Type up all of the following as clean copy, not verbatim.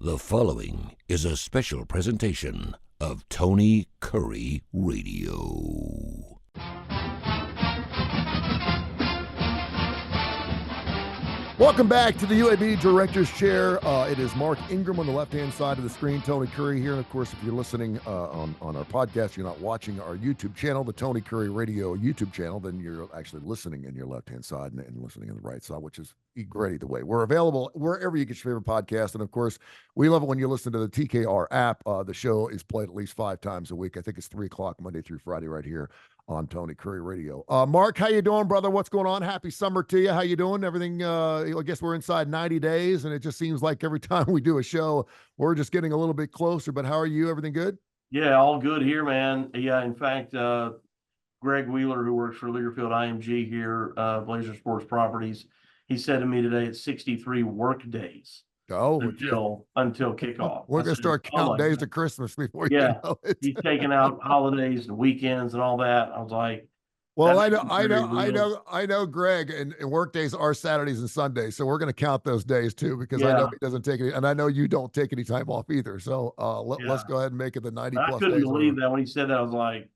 The following is a special presentation of Tony Curry Radio. Welcome back to the UAB Director's Chair. It is Mark Ingram on the left-hand side of the screen, Tony Curry here. And, of course, if you're listening on our podcast, you're not watching our YouTube channel, the Tony Curry Radio YouTube channel, then you're actually listening in your left-hand side and listening in the right side, which is great either way. We're available wherever you get your favorite podcast. And, of course, we love it when you listen to the TKR app. The show is played at least 5 times a week. I think it's 3 o'clock Monday through Friday right here on Tony Curry Radio. Mark, how you doing, brother? What's going on? Happy summer to you. How you doing? Everything, I guess we're inside 90 days, and it just seems like every time we do a show, we're just getting a little bit closer. But how are you? Everything good? Yeah, all good here, man. Yeah, in fact, Greg Wheeler, who works for Learfield IMG here, Blazer Sports Properties, he said to me today it's 63 work days. Oh, until kickoff. We're going to start counting days to Christmas before you know it. He's taking out holidays and weekends and all that. I was like, well, I know Greg, and work days are Saturdays and Sundays, so we're going to count those days too, because I know he doesn't take any, and I know you don't take any time off either. So let's go ahead and make it the 90 plus days. I couldn't believe that when he said that. I was like,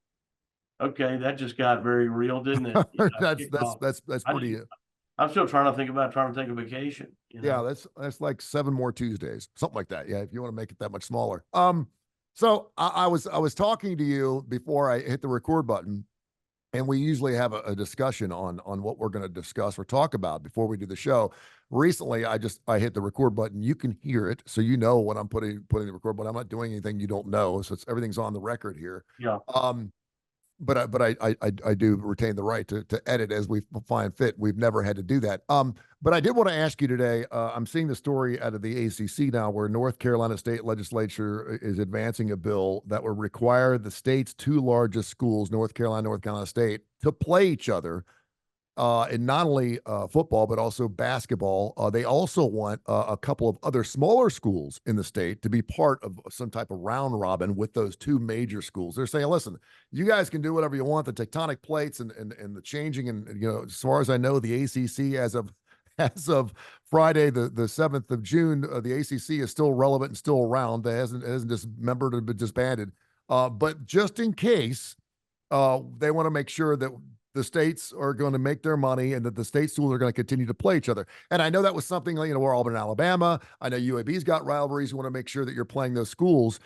okay, that just got very real, didn't it? That's pretty. I'm still trying to take a vacation. Yeah, that's like 7 more Tuesdays, something like that. Yeah, if you want to make it that much smaller. So I was talking to you before I hit the record button, and we usually have a discussion on what we're going to discuss or talk about before we do the show. Recently, I hit the record button. You can hear it, so you know when I'm putting the record button. I'm not doing anything you don't know, so everything's on the record here. Yeah. But I do retain the right to edit as we find fit. We've never had to do that. But I did want to ask you today, I'm seeing the story out of the ACC now where North Carolina State Legislature is advancing a bill that will require the state's 2 largest schools, North Carolina State, to play each other in not only football, but also basketball. They also want a couple of other smaller schools in the state to be part of some type of round robin with those 2 major schools. They're saying, listen, you guys can do whatever you want. The tectonic plates and the changing, and as far as I know, the ACC as of Friday, the 7th of June, the ACC is still relevant and still around. It hasn't dismembered or been disbanded. But just in case, they want to make sure that the states are going to make their money and that the state schools are going to continue to play each other. And I know that was something, we're Auburn, Alabama. I know UAB's got rivalries. You want to make sure that you're playing those schools.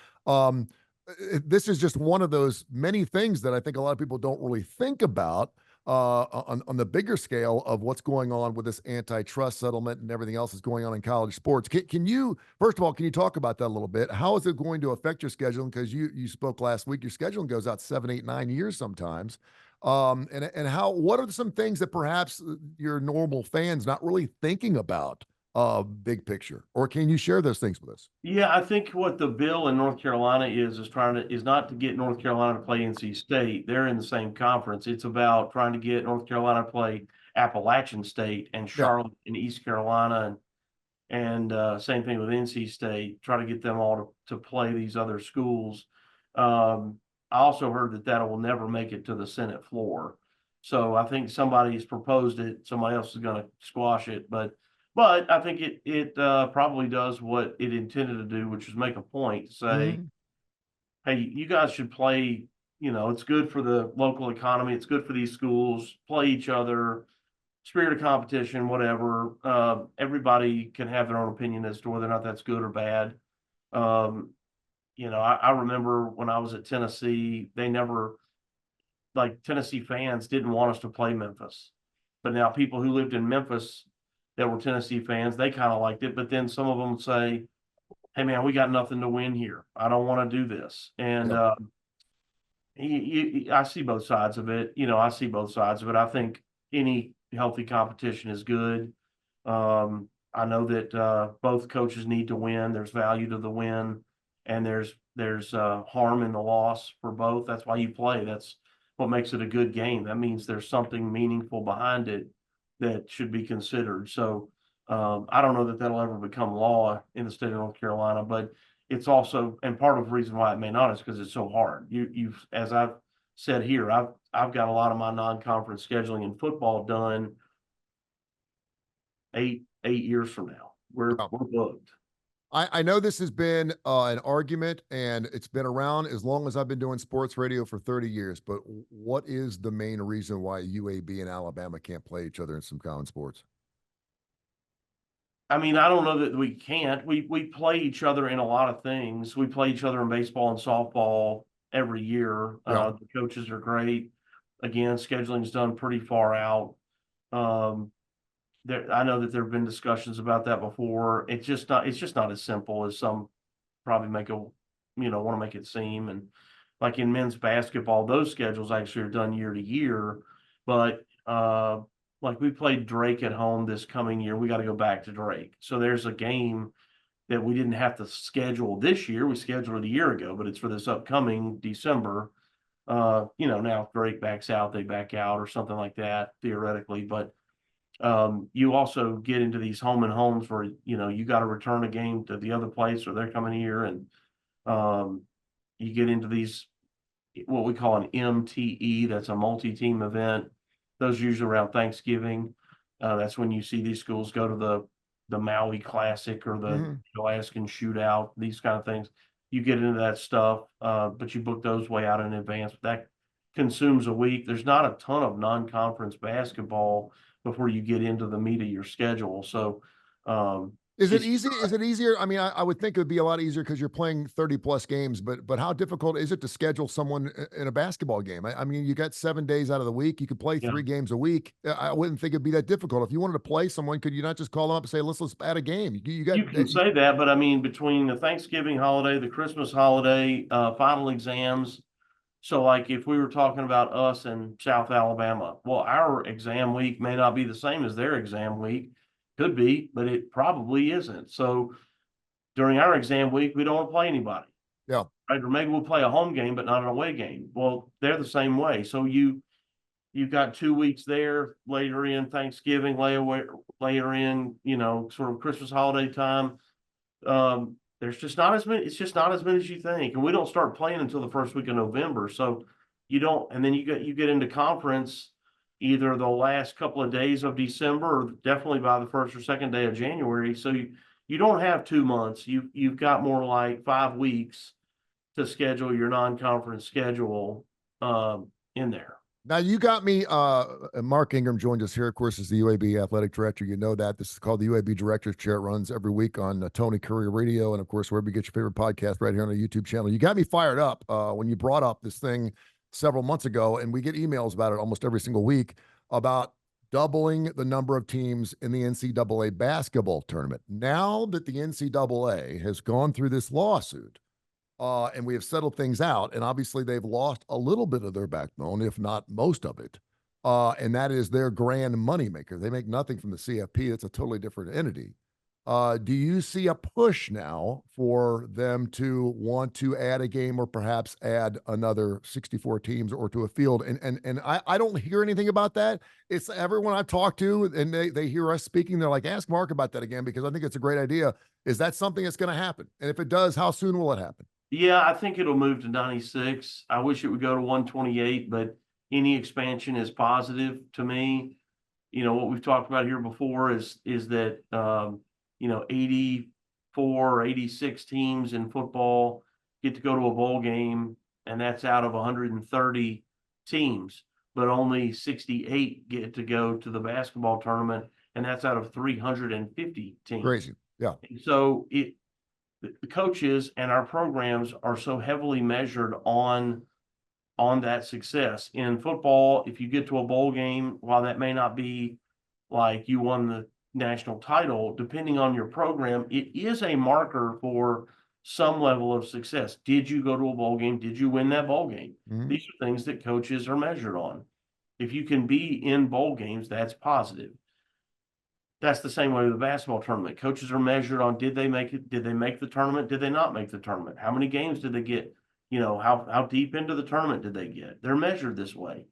This is just one of those many things that I think a lot of people don't really think about on the bigger scale of what's going on with this antitrust settlement and everything else that's going on in college sports. Can you, first of all, can you talk about that a little bit? How is it going to affect your scheduling? Because you spoke last week, your scheduling goes out 7, 8, 9 years sometimes. What are some things that perhaps your normal fans not really thinking about big picture, or can you share those things with us? Yeah, I think what the bill in North Carolina is not to get North Carolina to play NC State. They're in the same conference. It's about trying to get North Carolina to play Appalachian State and Charlotte and East Carolina, and same thing with NC State. Try to get them all to play these other schools. I also heard that will never make it to the Senate floor. So I think somebody's proposed it. Somebody else is going to squash it. But I think it probably does what it intended to do, which is make a point to say, hey, you guys should play. It's good for the local economy. It's good for these schools. Play each other. Spirit of competition, whatever. Everybody can have their own opinion as to whether or not that's good or bad. I remember when I was at Tennessee, Tennessee fans didn't want us to play Memphis. But now people who lived in Memphis that were Tennessee fans, they kind of liked it. But then some of them would say, hey, man, we got nothing to win here. I don't want to do this. And I see both sides of it. I think any healthy competition is good. I know that both coaches need to win. There's value to the win. And there's harm in the loss for both. That's why you play. That's what makes it a good game. That means there's something meaningful behind it that should be considered. So I don't know that that'll ever become law in the state of North Carolina, but it's also, and part of the reason why it may not is because it's so hard. You've, as I've said here, I've got a lot of my non-conference scheduling in football done 8 years from now. We're booked. I know this has been an argument and it's been around as long as I've been doing sports radio for 30 years. But what is the main reason why UAB and Alabama can't play each other in some common sports? I mean, I don't know that we can't. We play each other in a lot of things. We play each other in baseball and softball every year. Yeah. The coaches are great. Again, scheduling is done pretty far out. Um, I know that there have been discussions about that before. It's just not as simple as some probably want to make it seem. And like in men's basketball, those schedules actually are done year to year. But like we played Drake at home this coming year, we got to go back to Drake. So there's a game that we didn't have to schedule this year. We scheduled it a year ago, but it's for this upcoming December. Now if Drake backs out, they back out or something like that, theoretically. But you also get into these home and homes where, you got to return a game to the other place or they're coming here. And you get into these, what we call an MTE, that's a multi-team event. Those are usually around Thanksgiving. That's when you see these schools go to the Maui Classic or the Alaskan Shootout, these kind of things. You get into that stuff, but you book those way out in advance. That consumes a week. There's not a ton of non-conference basketball before you get into the meat of your schedule. So, Is it easy? Is it easier? I mean, I would think it would be a lot easier because you're playing 30 plus games, but how difficult is it to schedule someone in a basketball game? I mean, you got 7 days out of the week. You could play Yeah. 3 games a week. I wouldn't think it'd be that difficult. If you wanted to play someone, could you not just call them up and say, let's add a game? You got You can say that, but I mean, between the Thanksgiving holiday, the Christmas holiday, final exams. So like if we were talking about us in South Alabama, well, our exam week may not be the same as their exam week. Could be, but it probably isn't. So during our exam week, we don't want to play anybody. Yeah. Right. Or maybe we'll play a home game, but not an away game. Well, they're the same way. So you've got 2 weeks there, later in Thanksgiving, later in, sort of Christmas holiday time. There's just not as many, it's just not as many as you think. And we don't start playing until the first week of November. So you don't, and then you get into conference either the last couple of days of December or definitely by the first or second day of January. So you don't have 2 months. You've got more like 5 weeks to schedule your non-conference schedule in there. Now you got me. Mark Ingram joined us here, of course, as the UAB athletic director. You know that this is called the UAB Director's Chair. It runs every week on Tony Curry Radio, and of course, wherever you get your favorite podcast, right here on the YouTube channel. You got me fired up when you brought up this thing several months ago, and we get emails about it almost every single week about doubling the number of teams in the NCAA basketball tournament. Now that the NCAA has gone through this lawsuit. And we have settled things out. And obviously, they've lost a little bit of their backbone, if not most of it. And that is their grand moneymaker. They make nothing from the CFP. It's a totally different entity. Do you see a push now for them to want to add a game or perhaps add another 64 teams or to a field? And I don't hear anything about that. It's everyone I've talked to, and they hear us speaking. They're like, ask Mark about that again, because I think it's a great idea. Is that something that's going to happen? And if it does, how soon will it happen? Yeah, I think it'll move to 96. I wish it would go to 128, but any expansion is positive to me. What we've talked about here before is that 84 or 86 teams in football get to go to a bowl game, and that's out of 130 teams, but only 68 get to go to the basketball tournament, and that's out of 350 teams. Crazy. Yeah. So the coaches and our programs are so heavily measured on that success. In football, if you get to a bowl game, while that may not be like you won the national title, depending on your program, it is a marker for some level of success. Did you go to a bowl game? Did you win that bowl game? Mm-hmm. These are things that coaches are measured on. If you can be in bowl games, that's positive. That's the same way with the basketball tournament. Coaches are measured on, did they make it? Did they make the tournament? Did they not make the tournament? How many games did they get? How deep into the tournament did they get? They're measured this way.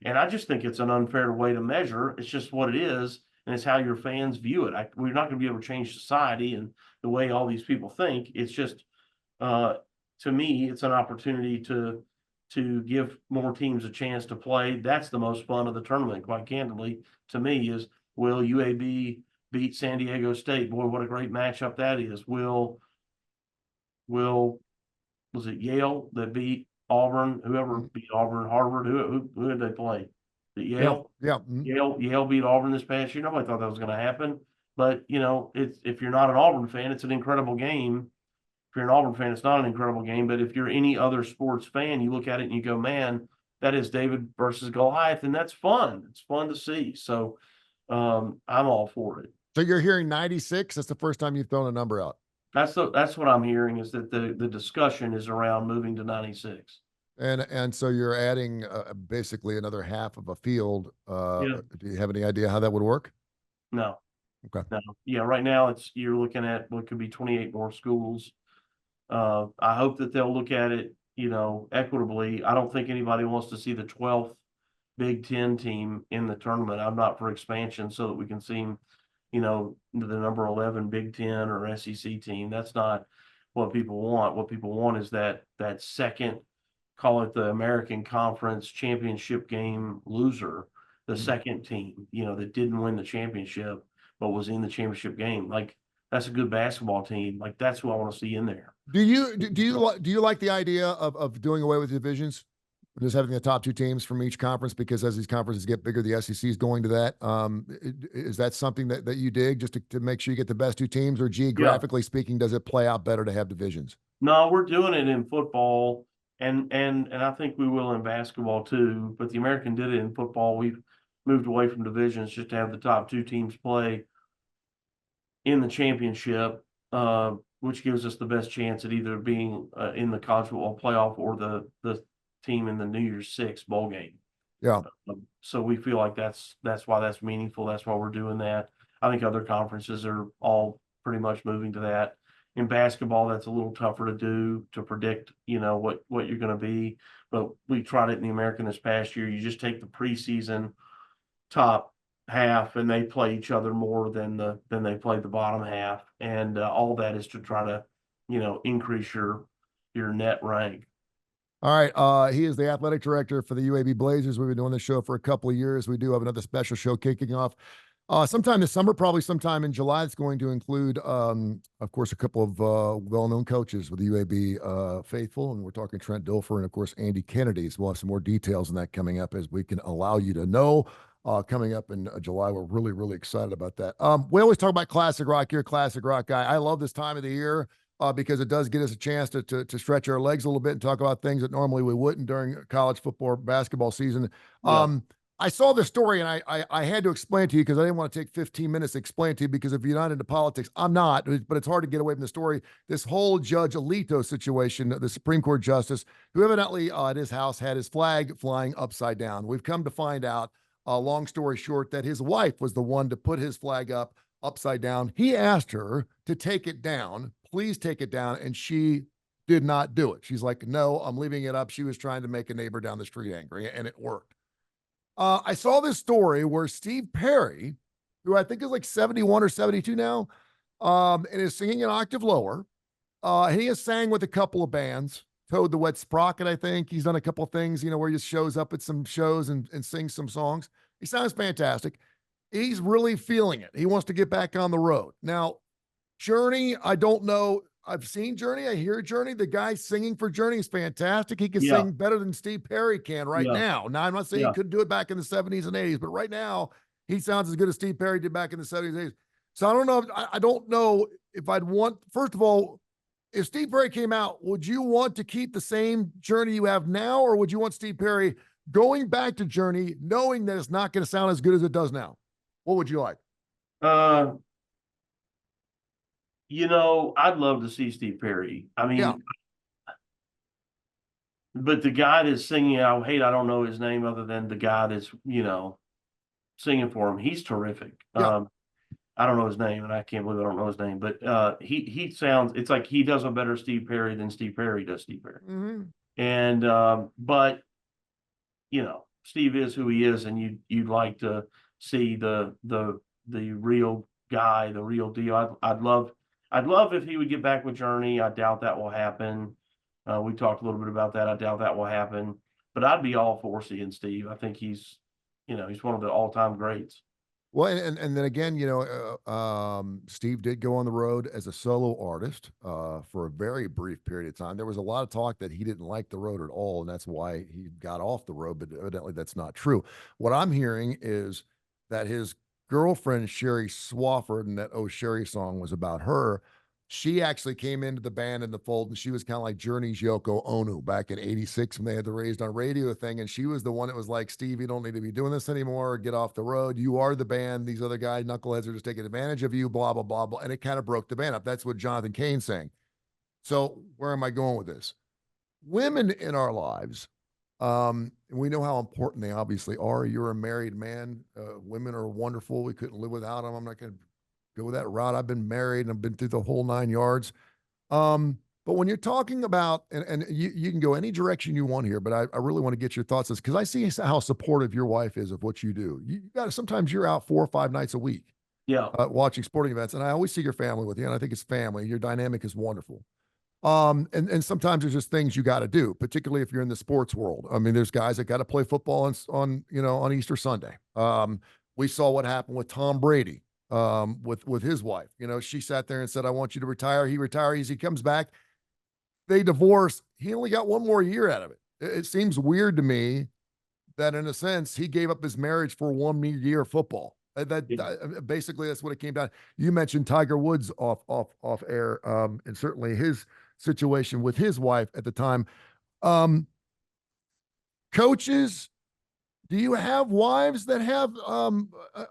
And I just think it's an unfair way to measure. It's just what it is, and it's how your fans view it. We're not going to be able to change society and the way all these people think. It's just, to me, it's an opportunity to give more teams a chance to play. That's the most fun of the tournament, quite candidly, to me, is will UAB beat San Diego State? Boy, what a great matchup that is. Will was it Yale that beat Auburn? Whoever beat Auburn, Harvard, who did they play? The Yale? Yeah. Yale beat Auburn this past year. Nobody thought that was going to happen. But, if you're not an Auburn fan, it's an incredible game. If you're an Auburn fan, it's not an incredible game. But if you're any other sports fan, you look at it and you go, man, that is David versus Goliath. And that's fun. It's fun to see. So I'm all for it. So you're hearing 96. That's the first time you've thrown a number out. That's what I'm hearing, is that the discussion is around moving to 96. And so you're adding basically another half of a field. Yeah. Do you have any idea how that would work? No. Okay. No. Yeah, right now you're looking at what could be 28 more schools. I hope that they'll look at it, equitably. I don't think anybody wants to see the 12th Big Ten team in the tournament. I'm not for expansion so that we can see, the number 11 Big Ten or SEC team. That's not what people want. What people want is that second, call it the American Conference championship game loser, the second team, that didn't win the championship but was in the championship game. Like, that's a good basketball team. Like, that's who I want to see in there. Do you like the idea of doing away with divisions, just having the top two teams from each conference? Because as these conferences get bigger, the SEC is going to that. Is that something that you dig, just to make sure you get the best two teams, or geographically speaking, does it play out better to have divisions? No, we're doing it in football, and I think we will in basketball too. But the American did it in football. We've moved away from divisions just to have the top two teams play in the championship, which gives us the best chance at either being in the college football playoff or the team in the New Year's Six bowl game. Yeah. So we feel like that's why that's meaningful. That's why we're doing that. I think other conferences are all pretty much moving to that. In basketball, that's a little tougher to do, to predict, what you're going to be. But we tried it in the American this past year. You just take the preseason top half and they play each other more than they play the bottom half. And all that is to try to, increase your net rank. All right. He is the athletic director for the UAB Blazers. We've been doing this show for a couple of years. We do have another special show kicking off sometime this summer, probably sometime in July. It's going to include, of course, a couple of well-known coaches with the UAB faithful, and we're talking Trent Dilfer and, of course, Andy Kennedy. So we'll have some more details on that coming up as we can allow you to know. Coming up in July, we're really, really excited about that. We always talk about classic rock. You're a classic rock guy. I love this time of the year because it does get us a chance to stretch our legs a little bit and talk about things that normally we wouldn't during college football or basketball season. Yeah. I saw this story and I had to explain to you because I didn't want to take 15 minutes to explain to you, because if you're not into politics, I'm not, but it's hard to get away from the story. This whole Judge Alito situation, the Supreme Court justice, who evidently at his house had his flag flying upside down. We've come to find out, long story short, that his wife was the one to put his flag up upside down. He asked her to take it down, please take it down, and she did not do it. She's like, no, I'm leaving it up. She was trying to make a neighbor down the street angry, and it worked. I saw this story where Steve Perry, who I think is like 71 or 72 now, and is singing an octave lower. He has sang with a couple of bands, Toad the Wet Sprocket, I think. He's done a couple of things, where he just shows up at some shows and sings some songs. He sounds fantastic. He's really feeling it. He wants to get back on the road. Now, Journey, I don't know. I've seen Journey. I hear Journey. The guy singing for Journey is fantastic. He can sing better than Steve Perry can right now. Now, I'm not saying he couldn't do it back in the 70s and 80s, but right now he sounds as good as Steve Perry did back in the 70s and 80s. So I don't know. I don't know if I'd want, first of all, if Steve Perry came out, would you want to keep the same Journey you have now, or would you want Steve Perry going back to Journey, knowing that it's not going to sound as good as it does now? What would you like? I'd love to see Steve Perry. I mean, but the guy that's singing, I don't know his name other than the guy that's, singing for him. He's terrific. Yeah. I don't know his name, and I can't believe I don't know his name, but he sounds, it's like he does a better Steve Perry than Steve Perry does Steve Perry. Mm-hmm. And, but, Steve is who he is, and you'd like to see the real guy, the real deal. I'd love if he would get back with Journey. I doubt that will happen. We talked a little bit about that. I doubt that will happen, but I'd be all for seeing Steve. I think he's one of the all-time greats. Well, and then again, Steve did go on the road as a solo artist for a very brief period of time. There was a lot of talk that he didn't like the road at all, and that's why he got off the road. But evidently, that's not true. What I'm hearing is that his girlfriend Sherry Swafford, and that "Oh Sherry" song was about her. She actually came into the band in the fold, and she was kind of like Journey's Yoko Ono back in '86 when they had the Raised on Radio thing. And she was the one that was like, Steve, you don't need to be doing this anymore. Get off the road. You are the band. These other guys, knuckleheads, are just taking advantage of you, blah, blah, blah, blah. And it kind of broke the band up. That's what Jonathan Cain's saying. So where am I going with this? Women in our lives, we know how important they obviously are. You're a married man. Women are wonderful. We couldn't live without them. I'm not going to go that route. I've been married and I've been through the whole 9 yards. But when you're talking about, and you can go any direction you want here, but I really want to get your thoughts on this because I see how supportive your wife is of what you do. You got to, sometimes you're out 4 or 5 nights a week Yeah. watching sporting events, and I always see your family with you, and I think it's family. Your dynamic is wonderful. And sometimes there's just things you got to do, particularly if you're in the sports world. I mean, there's guys that got to play football on Easter Sunday. We saw what happened with Tom Brady with his wife. She sat there and said, "I want you to retire." He retires. He comes back. They divorce. He only got 1 more year out of it. It seems weird to me that, in a sense, he gave up his marriage for 1 year of football. Basically, that's what it came down. You mentioned Tiger Woods off air, and certainly his situation with his wife at the time. Coaches, do you have wives that have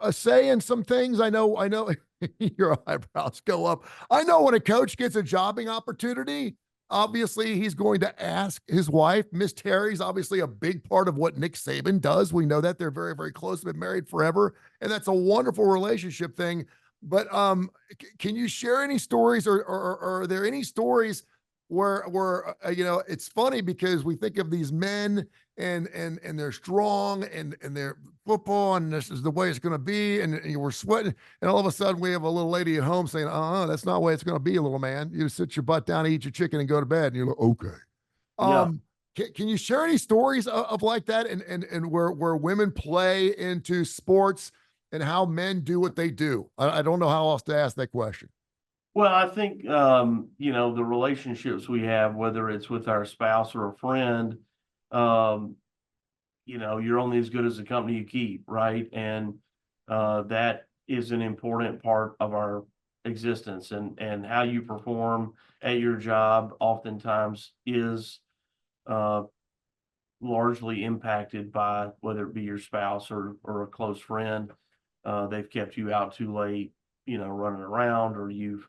a say in some things? I know your eyebrows go up. I know when a coach gets a jobbing opportunity, obviously he's going to ask his wife. Miss Terry's obviously a big part of what Nick Saban does. We know that they're very, very close, been married forever, and that's a wonderful relationship thing. But can you share any stories, or are there any stories where it's funny because we think of these men and they're strong and they're football and this is the way it's going to be and we're sweating, and all of a sudden we have a little lady at home saying, that's not the way it's going to be, little man. You sit your butt down, eat your chicken, and go to bed. And you're like, okay. Yeah. Can you share any stories of like that, and where women play into sports and how men do what they do? I don't know how else to ask that question. Well, I think, the relationships we have, whether it's with our spouse or a friend, you're only as good as the company you keep, right? And that is an important part of our existence, and how you perform at your job oftentimes is uh, largely impacted by whether it be your spouse or a close friend. They've kept you out too late, running around, or you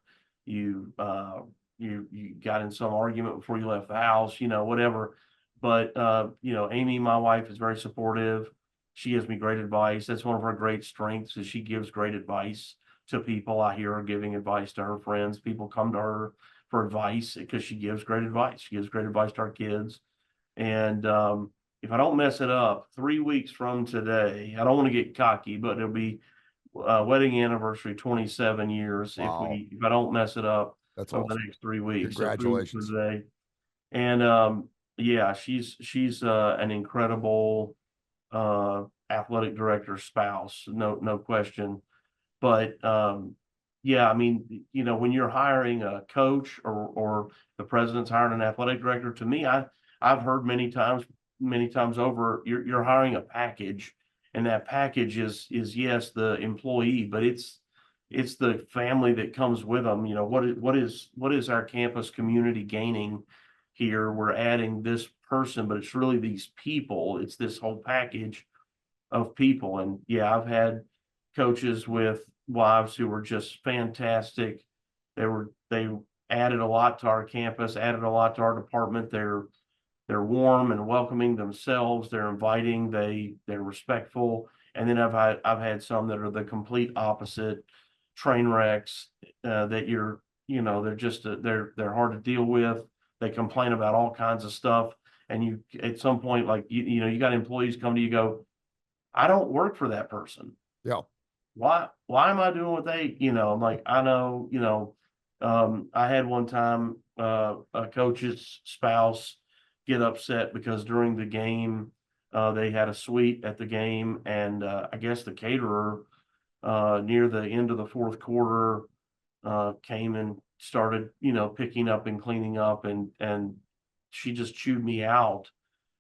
got in some argument before you left the house, whatever. But Amy, my wife, is very supportive. She gives me great advice. That's one of her great strengths, is she gives great advice to people. I hear her giving advice to her friends. People come to her for advice because she gives great advice. She gives great advice to our kids. And if I don't mess it up, 3 weeks from today, I don't want to get cocky, but it'll be wedding anniversary, 27 years. Wow. If I don't mess it up That's over the awesome. next 3 weeks. So 3 weeks from Congratulations. today. And yeah, she's an incredible athletic director spouse, no question. But yeah, I mean, when you're hiring a coach, or the president's hiring an athletic director, to me, I've heard many times over, you're hiring a package, and that package is yes, the employee, but it's the family that comes with them. What is our campus community gaining here? We're adding this person, but it's really these people. It's this whole package of people. And yeah, I've had coaches with wives who were just fantastic. They added a lot to our campus, added a lot to our department. They're warm and welcoming themselves. They're inviting. They're respectful. And then I've had some that are the complete opposite, train wrecks. That they're just they're hard to deal with. They complain about all kinds of stuff. And you, at some point, like you got employees come to you, go, I don't work for that person. Yeah. Why am I doing what they, I'm like, I know, I had one time a coach's spouse get upset because during the game they had a suite at the game, and I guess the caterer near the end of the fourth quarter, came and started, picking up and cleaning up, and she just chewed me out.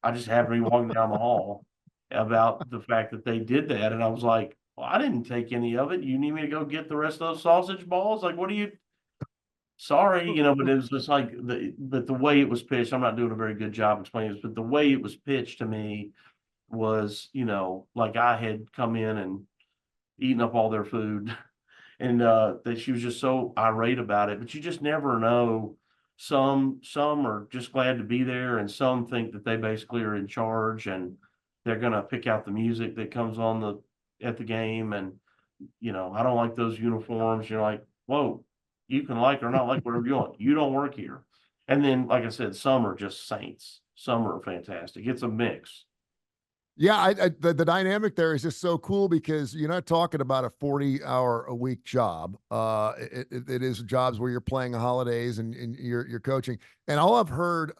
I just happened to be walking down the hall about the fact that they did that, and I was like, well, I didn't take any of it. You need me to go get the rest of those sausage balls? Like, what do you? Sorry, but it was just like but the way it was pitched, I'm not doing a very good job explaining this, but the way it was pitched to me was, like I had come in and eaten up all their food. And that she was just so irate about it. But you just never know. Some are just glad to be there, and some think that they basically are in charge, and they're gonna pick out the music that comes on at the game. And I don't like those uniforms. You're like, whoa, you can like or not like whatever you want. You don't work here. And then, like I said, some are just saints. Some are fantastic. It's a mix. Yeah, the dynamic there is just so cool because you're not talking about a 40-hour-a-week job. It is jobs where you're playing holidays and you're coaching. And all I've heard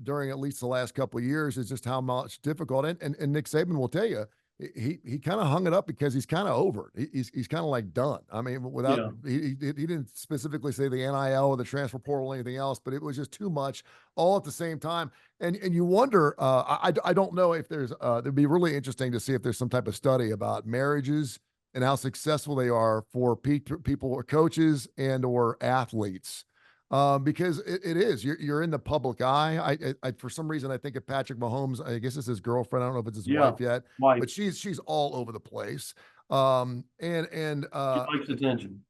during at least the last couple of years is just how much difficult. And Nick Saban will tell you he kind of hung it up because he's kind of over it. He's kind of like done. I mean, without Yeah. he didn't specifically say the NIL or the transfer portal or anything else, but it was just too much all at the same time. And you wonder, I don't know if it'd be really interesting to see if there's some type of study about marriages and how successful they are for people or coaches and or athletes. Because it is, you're in the public eye. I for some reason I think of Patrick Mahomes. I guess it's his girlfriend. I don't know if it's his Yeah. wife yet, Wife. but she's all over the place. And She likes attention.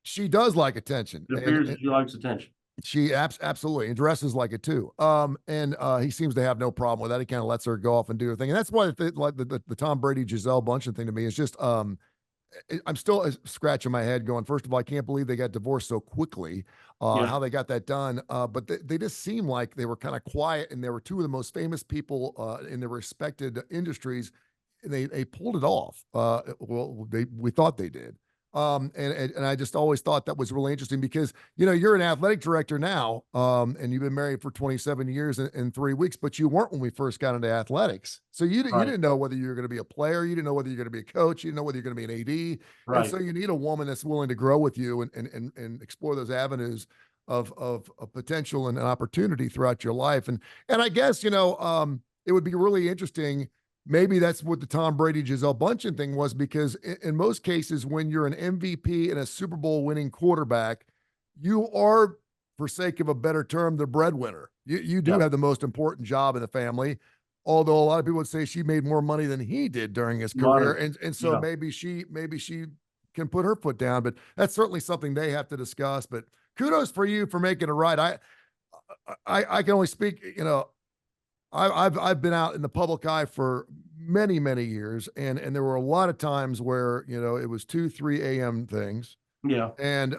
she does like attention. It appears that she likes attention. She absolutely, and dresses like it too. And he seems to have no problem with that. He kind of lets her go off and do her thing, and that's why the Tom Brady Giselle Bundchen thing to me is just I'm still scratching my head, going, first of all, I can't believe they got divorced so quickly. Yeah. How they got that done, but they just seem like they were kind of quiet, and they were two of the most famous people in their respected industries. And they pulled it off. Well, we thought they did. And I just always thought that was really interesting because you're an athletic director now, and you've been married for 27 years in 3 weeks, but you weren't when we first got into athletics. So you Right. didn't know whether you were going to be a player, you didn't know whether you're going to be a coach, you didn't know whether you're going to be an AD, and Right. so you need a woman that's willing to grow with you and explore those avenues of potential and an opportunity throughout your life. And I guess it would be really interesting. Maybe that's what the Tom Brady Giselle Bundchen thing was, because in most cases, when you're an MVP and a Super Bowl winning quarterback, you are, for sake of a better term, the breadwinner. You do Yeah. have the most important job in the family. Although a lot of people would say she made more money than he did during his career, and so Yeah. maybe she can put her foot down. But that's certainly something they have to discuss. But kudos for you for making it right. I can only speak. I've been out in the public eye for many, many years, and there were a lot of times where it was 2, 3 a.m. things. Yeah. And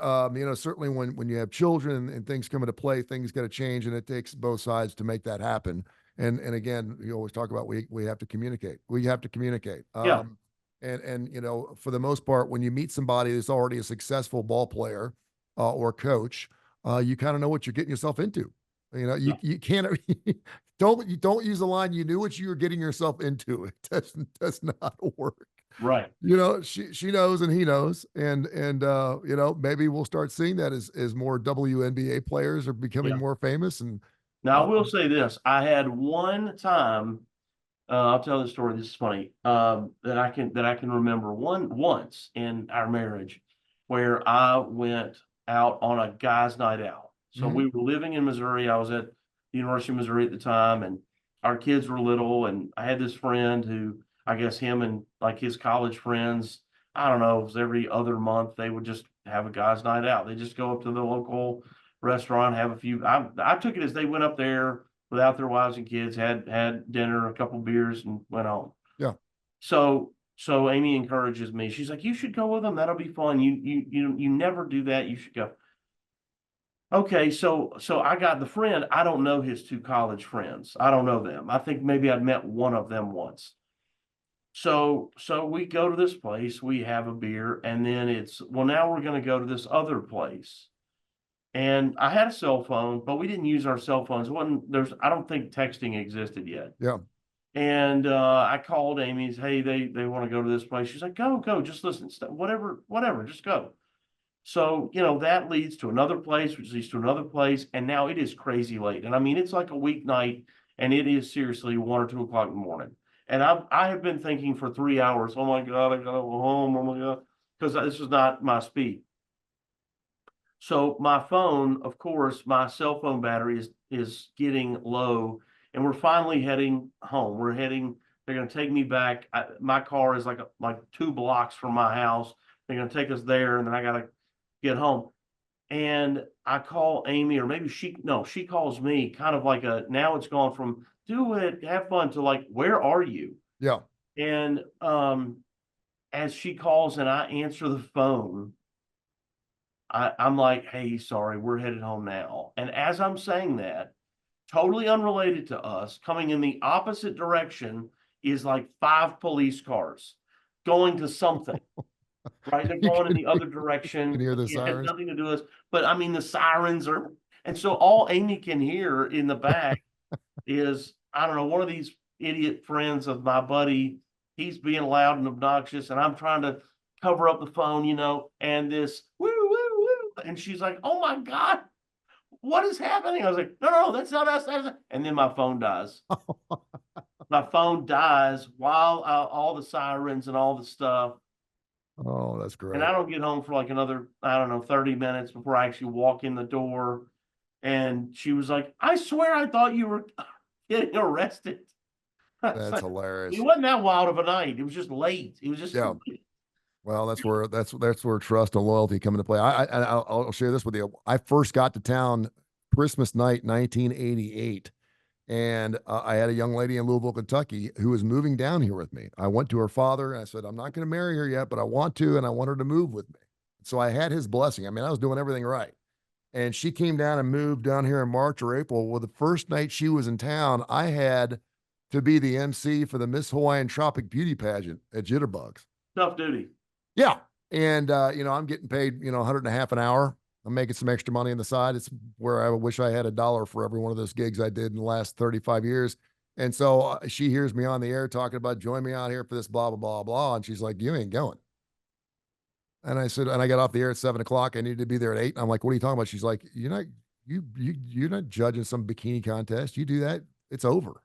certainly when you have children and things come into play, things got to change, and it takes both sides to make that happen. And again, you always talk about we have to communicate. We have to communicate. Yeah. And for the most part, when you meet somebody that's already a successful ball player or coach, you kind of know what you're getting yourself into. You can't don't use the line, you knew what you were getting yourself into. It does not work. Right. She knows and he knows. And maybe we'll start seeing that as more WNBA players are becoming Yeah. more famous. And Now I will say this. I had one time, I'll tell the story. This is funny. That I can remember once in our marriage where I went out on a guy's night out. So we were living in Missouri. I was at the University of Missouri at the time, and our kids were little, and I had this friend who, I guess him and like his college friends, I don't know, it was every other month they would just have a guy's night out. They just go up to the local restaurant, have a few. I took it as they went up there without their wives and kids, had dinner, a couple beers, and went home. Yeah. So Amy encourages me. She's like, "You should go with them. That'll be fun. You never do that. You should go." Okay, so I got the friend. I don't know his two college friends. I don't know them. I think maybe I'd met one of them once. So we go to this place, we have a beer, and then now we're going to go to this other place. And I had a cell phone, but we didn't use our cell phones. I don't think texting existed yet. Yeah. And I called Amy and said, hey, they want to go to this place. She's like, go, just listen, whatever, just go. So, that leads to another place, which leads to another place. And now it is crazy late. And I mean, it's like a weeknight and it is seriously 1 or 2 o'clock in the morning. And I have been thinking for 3 hours, oh my God, I gotta go home. Oh my God. Because this is not my speed. So my phone, of course, my cell phone battery is getting low and we're finally heading home. They're going to take me back. My car is like 2 blocks from my house. They're going to take us there and then I got to get home. And I call Amy, or maybe she calls me, kind of like now it's gone from do it, have fun, to like, where are you? Yeah. And as she calls and I answer the phone, I'm like, hey, sorry, we're headed home now. And as I'm saying that, totally unrelated to us, coming in the opposite direction is like 5 police cars going to something. Right? They're going in the other direction. You can hear the It has sirens. nothing to do with us. But I mean, the sirens are, and so all Amy can hear in the back is, I don't know, one of these idiot friends of my buddy. He's being loud and obnoxious, and I'm trying to cover up the phone, and this woo, woo, woo. And she's like, oh my God, what is happening? I was like, no, that's not us. And then my phone dies. My phone dies while all the sirens and all the stuff. Oh, that's great. And I don't get home for like another, I don't know, 30 minutes before I actually walk in the door. And she was like, I swear I thought you were getting arrested. That's hilarious. It wasn't that wild of a night. It was just late. It was just late. Well, that's where trust and loyalty come into play. I'll share this with you. I first got to town Christmas night, 1988. And I had a young lady in Louisville, Kentucky, who was moving down here with me. I went to her father and I said, I'm not going to marry her yet, but I want to, and I want her to move with me. So I had his blessing. I mean, I was doing everything right. And she came down and moved down here in March or April. Well, the first night she was in town, I had to be the MC for the Miss Hawaiian Tropic Beauty pageant at Jitterbugs. Tough duty. Yeah. And, I'm getting paid, $150 an hour. I'm making some extra money on the side. It's where I wish I had $1 for every one of those gigs I did in the last 35 years. And so she hears me on the air talking about join me out here for this blah, blah, blah, blah. And she's like, you ain't going. And I said, and I got off the air at 7:00. I needed to be there at 8. And I'm like, what are you talking about? She's like, you're not judging some bikini contest. You do that, it's over.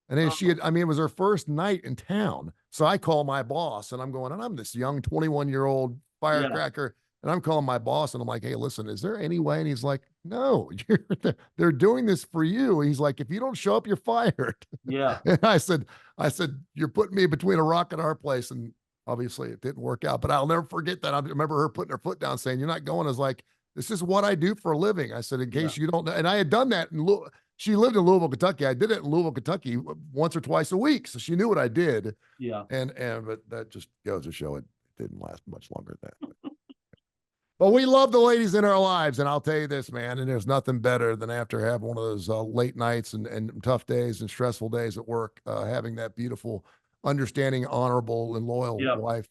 And then it was her first night in town. So I call my boss and I'm going, and I'm this young 21-year-old firecracker. And I'm calling my boss and I'm like, hey, listen, is there any way? And he's like, no, they're doing this for you. He's like, if you don't show up, you're fired. Yeah. And I said, you're putting me between a rock and a hard place. And obviously it didn't work out, but I'll never forget that. I remember her putting her foot down saying, you're not going. I was like, this is what I do for a living. I said, in case you don't know. And I had done that. She lived in Louisville, Kentucky. I did it in Louisville, Kentucky once or twice a week. So she knew what I did. Yeah. But that just goes to show it didn't last much longer than that. But we love the ladies in our lives. And I'll tell you this, man, and there's nothing better than after having one of those late nights and tough days and stressful days at work, having that beautiful, understanding, honorable, and loyal wife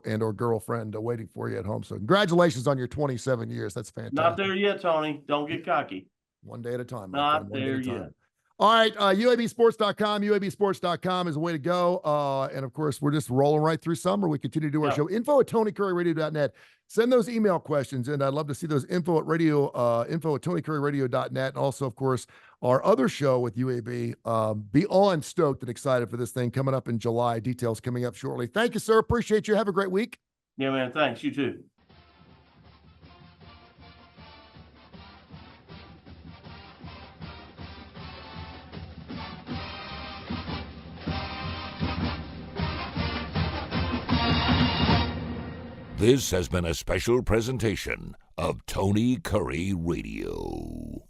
and or girlfriend waiting for you at home. So congratulations on your 27 years. That's fantastic. Not there yet, Tony. Don't get cocky. One day at a time. Not there yet. All right, UABsports.com. UABsports.com is the way to go. And of course, we're just rolling right through summer. We continue to do our show. info@TonyCurryRadio.net. Send those email questions, and I'd love to see those info@TonyCurryRadio.net. And also, of course, our other show with UAB. Beyond stoked and excited for this thing coming up in July. Details coming up shortly. Thank you, sir. Appreciate you. Have a great week. Yeah, man. Thanks. You too. This has been a special presentation of Tony Curry Radio.